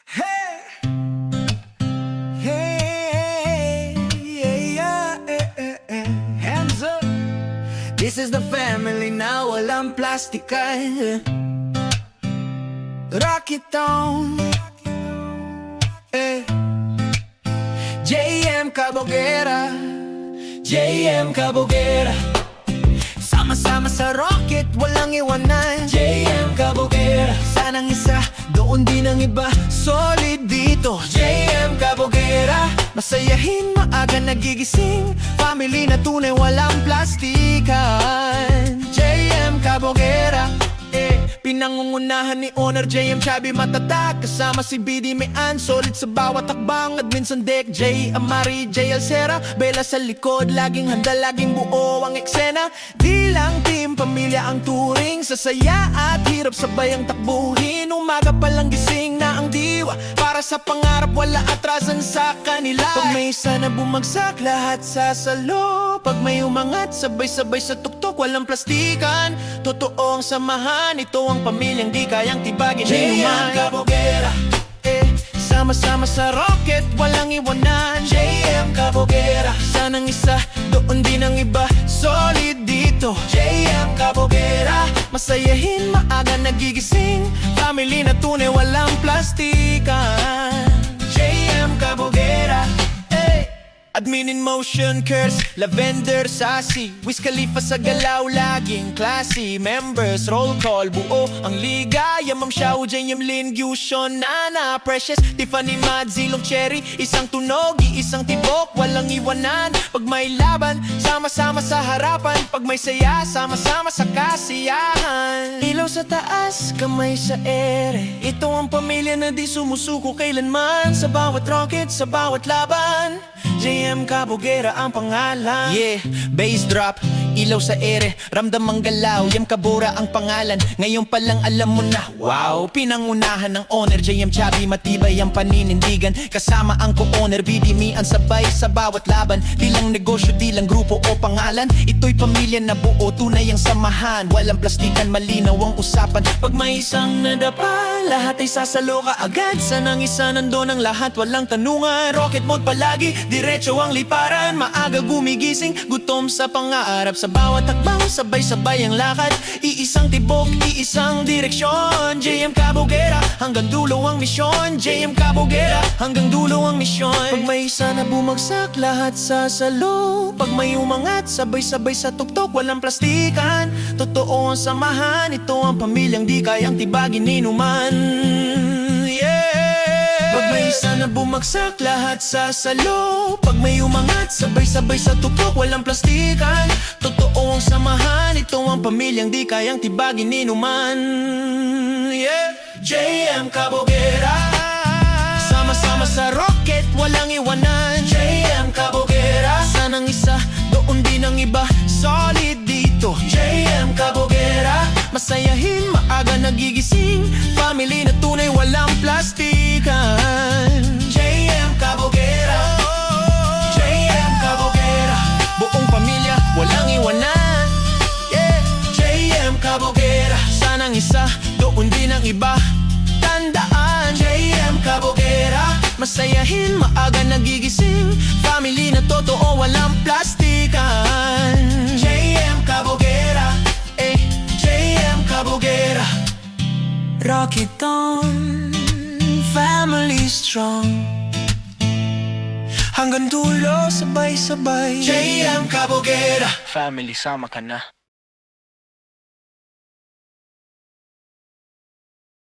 Hey, hey, yeah, hands up. This is the family na walang plastikan. Rock it on. JM Cabogera, JM Cabogera. Sama-sama sa rocket, walang iwanan. JM Cabogera. Sanang isa, doon din ang iba. Solid dito, JM Cabogera. Masayahin, maaga nagigising. Family na tunay, walang plastikan. JM Cabogera. Pinangungunahan ni Honor JM Chabi matatag. Kasama si BD Mayan, solid sa bawat takbang. Admin Sandek, J Amari, J Alcera. Bella sa likod, laging handa, laging buo ang eksena. Di lang team, pamilya ang turing. Sa saya at hirap sabay ang takbuhin. Umaga palang gising na ang diwa. Para sa pangarap, wala atrasan sa kanila. Pag may isa na bumagsak, lahat sasalo. Pag may umangat, sabay-sabay sa tuktok, walang plastikan. Totoo ang samahan, ito ang pamilyang di kayang tibagin. JM Cabogera. Sama-sama sa rocket, walang iwanan. JM Cabogera. Sanang isa, doon din ang iba. Solid dito, JM Cabogera. Masayahin, maaga nagigising. Family na tunay, walang plastikan. JM Cabogera. Admin in motion, curse, lavender, sassy. Wiz Khalifa sa galaw, laging classy. Members, roll call, buo ang ligaya. Ma'am Xiao, JM Lin, Gyushon, Nana, Precious, Tiffany, Mad, Zilong, Cherry. Isang tunog, isang tibok, walang iwanan. Pag may laban, sama-sama sa harapan. Pag may saya, sama-sama sa kasiyahan. Ilaw sa taas, kamay sa ere. Ito ang pamilya na di sumusuko kailanman. Sa bawat rocket, sa bawat laban. JM Cabogera ang pangalan. Yeah, bass drop, ilaw sa ere, ramdam ang galaw. JM Cabogera ang pangalan, ngayon pa lang alam mo na. Wow, pinangunahan ng Honor JM Chabi, matibay ang paninindigan. Kasama ang co-owner, BD Mayan, sabay sa bawat laban. Di lang negosyo, di lang grupo o pangalan. Ito'y pamilya na buo, tunay ang samahan. Walang plastikan, malinaw ang usapan. Pag may isang nadapa, lahat ay sasalo ka agad. Sanang isa nandun ang lahat, walang tanungan. Rocket mode palagi, diretso ang liparan. Maaga gumigising, gutom sa pangarap. Sa bawat takbang, sabay-sabay ang lakad. Iisang tibok, iisang direksyon. JM Cabogera, hanggang dulo ang misyon. JM Cabogera, hanggang dulo ang misyon. Pag may isa na bumagsak, lahat sasalo. Pag may umangat, sabay-sabay sa tuktok, walang plastikan. Totoo ang samahan, ito ang pamilyang di kayang tibagin inuman. Pag may isa na bumagsak, lahat sasalo. Pag may umangat, sabay-sabay sa tuktok, walang plastikan. Totoo ang samahan, ito ang pamilyang di kayang tibagin inuman. JM Cabogera. Sama-sama sa rocket, walang iwanan. JM Cabogera. Sanang isa, doon din ang iba. Solid dito, JM Cabogera. Masayahin, maaga nagigising. Family na tunay, walang plastikan. JM Cabogera. JM Cabogera. Buong pamilya, walang iwanan. JM Cabogera. Sanang isa, doon din ang iba. Tandaan, JM Cabogera. Masayahin, maaga nagigising. Family na totoo, walang plastikan. JM Cabogera. JM Cabogera. Rock it on, family strong. Hanggang dulo, sabay-sabay. JM Cabogera. Family, sama ka na.